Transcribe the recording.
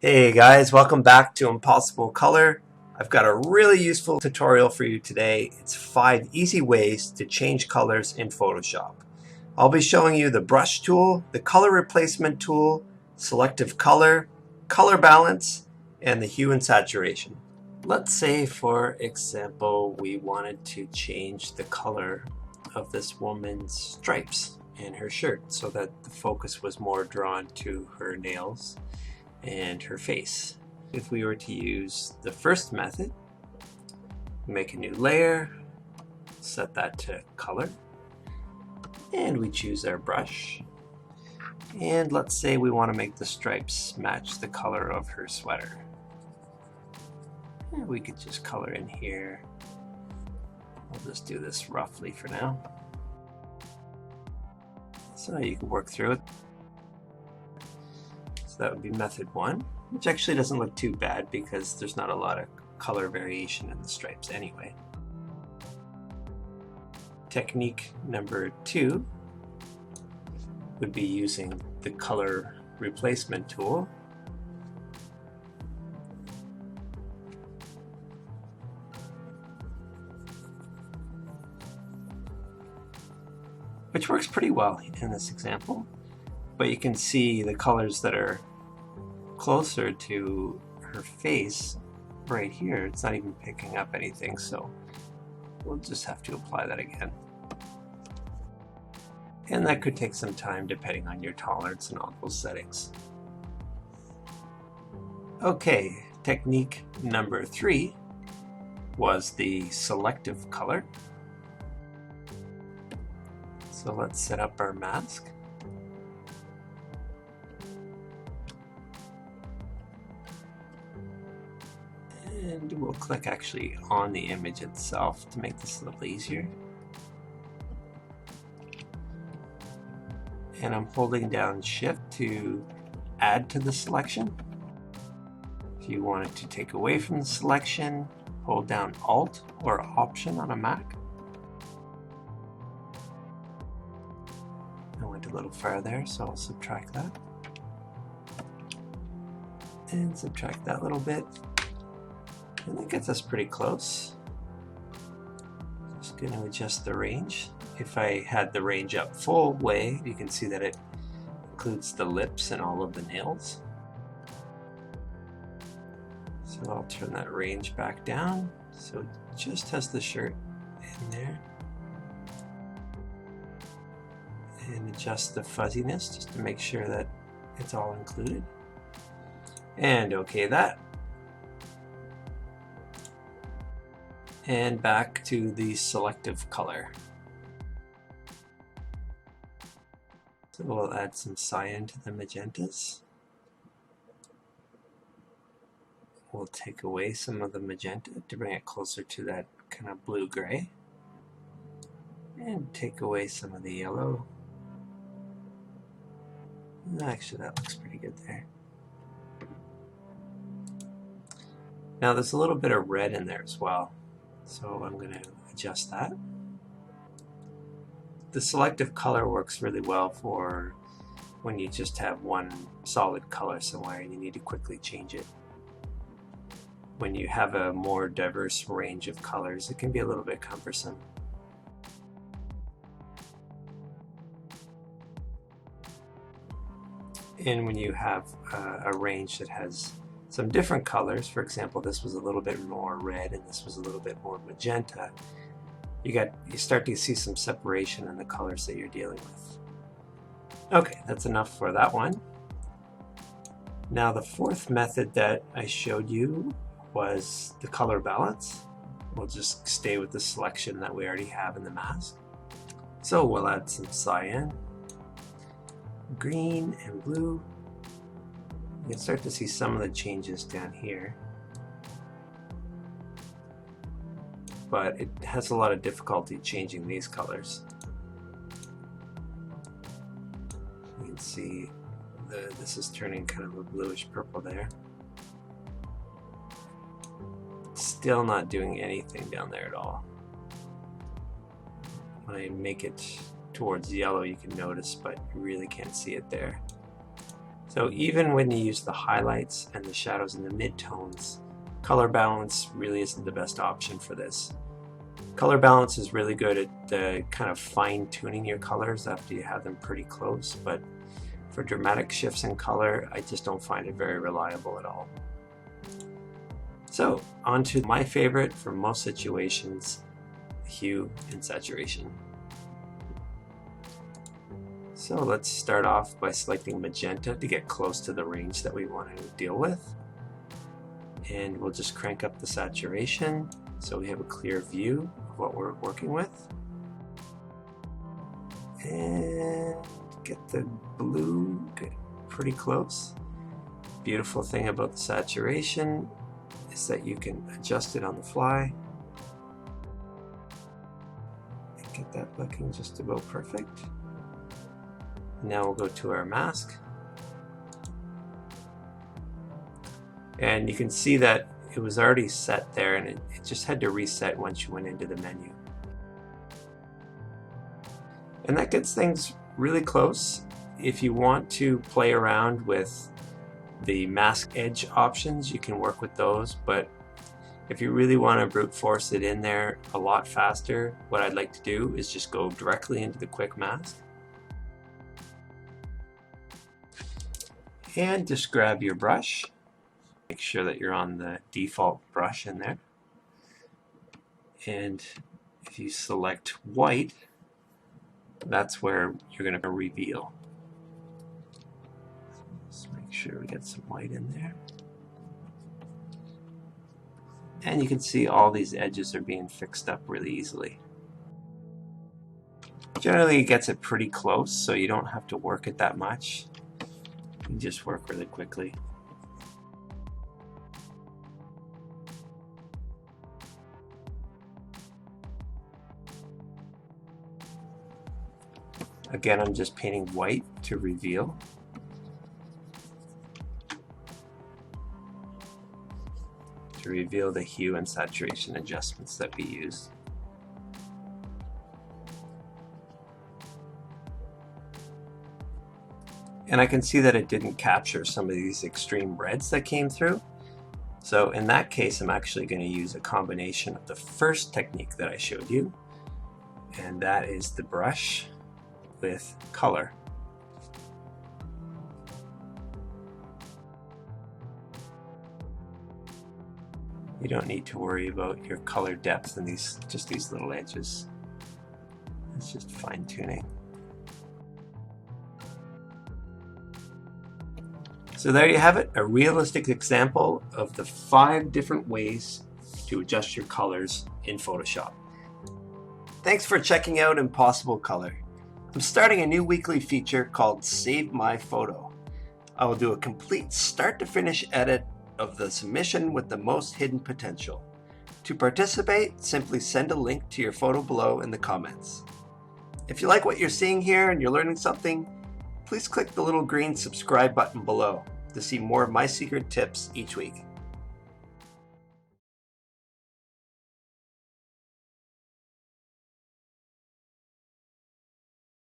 Hey guys, welcome back to Impossible Color. I've got a really useful tutorial for you today. It's 5 easy ways to change colors in Photoshop. I'll be showing you the brush tool, the color replacement tool, selective color, color balance, and the hue and saturation. Let's say, for example, we wanted to change the color of this woman's stripes in her shirt so that the focus was more drawn to her nails and her face. If we were to use the first method, make a new layer, set that to color, and we choose our brush. And let's say we want to make the stripes match the color of her sweater. And we could just color in here. We'll just do this roughly for now. So you can work through it. So that would be method 1, which actually doesn't look too bad because there's not a lot of color variation in the stripes anyway. Technique number 2 would be using the color replacement tool. Which works pretty well in this example. But you can see the colors that are closer to her face right here. It's not even picking up anything, so we'll just have to apply that again. And that could take some time depending on your tolerance and all those settings. Okay, technique number 3 was the selective color. So let's set up our mask. And we'll click actually on the image itself to make this a little easier. And I'm holding down Shift to add to the selection. If you wanted to take away from the selection, hold down Alt or Option on a Mac. I went a little far there, so I'll subtract that. And subtract that little bit. And that gets us pretty close. Just going to adjust the range. If I had the range up full way, you can see that it includes the lips and all of the nails. So I'll turn that range back down so it just has the shirt in there. And adjust the fuzziness just to make sure that it's all included. And OK that. And back to the selective color. So we'll add some cyan to the magentas. We'll take away some of the magenta to bring it closer to that kind of blue-gray. And take away some of the yellow. Actually, that looks pretty good there. Now there's a little bit of red in there as well. So I'm going to adjust that. The selective color works really well for when you just have one solid color somewhere and you need to quickly change it. When you have a more diverse range of colors, it can be a little bit cumbersome. And when you have a range that has some different colors, for example, this was a little bit more red and this was a little bit more magenta, you start to see some separation in the colors that you're dealing with. Okay, that's enough for that one. Now the 4th method that I showed you was the color balance. We'll just stay with the selection that we already have in the mask. So we'll add some cyan, green, and blue. You can start to see some of the changes down here, but it has a lot of difficulty changing these colors. You can see this is turning kind of a bluish purple there. Still not doing anything down there at all. When I make it towards yellow, you can notice, but you really can't see it there. So even when you use the highlights and the shadows and the midtones, color balance really isn't the best option for this. Color balance is really good at the kind of fine-tuning your colors after you have them pretty close, but for dramatic shifts in color, I just don't find it very reliable at all. So on to my favorite for most situations, hue and saturation. So let's start off by selecting magenta to get close to the range that we want to deal with. And we'll just crank up the saturation so we have a clear view of what we're working with. And get the blue pretty close. Beautiful thing about the saturation is that you can adjust it on the fly. And get that looking just about perfect. Now we'll go to our mask. And you can see that it was already set there, and it just had to reset once you went into the menu. And that gets things really close. If you want to play around with the mask edge options, you can work with those, but if you really want to brute force it in there a lot faster, what I'd like to do is just go directly into the quick mask. And just grab your brush. Make sure that you're on the default brush in there. And if you select white, that's where you're going to reveal. Just make sure we get some white in there. And you can see all these edges are being fixed up really easily. Generally it gets it pretty close, so you don't have to work it that much. You can just work really quickly. Again, I'm just painting white to reveal. To reveal the hue and saturation adjustments that we used. And I can see that it didn't capture some of these extreme reds that came through. So in that case, I'm actually going to use a combination of the first technique that I showed you, and that is the brush with color. You don't need to worry about your color depth in just these little edges. It's just fine tuning. So there you have it, a realistic example of the 5 different ways to adjust your colors in Photoshop. Thanks for checking out Impossible Color. I'm starting a new weekly feature called Save My Photo. I will do a complete start to finish edit of the submission with the most hidden potential. To participate, simply send a link to your photo below in the comments. If you like what you're seeing here and you're learning something, please click the little green subscribe button below to see more of my secret tips each week.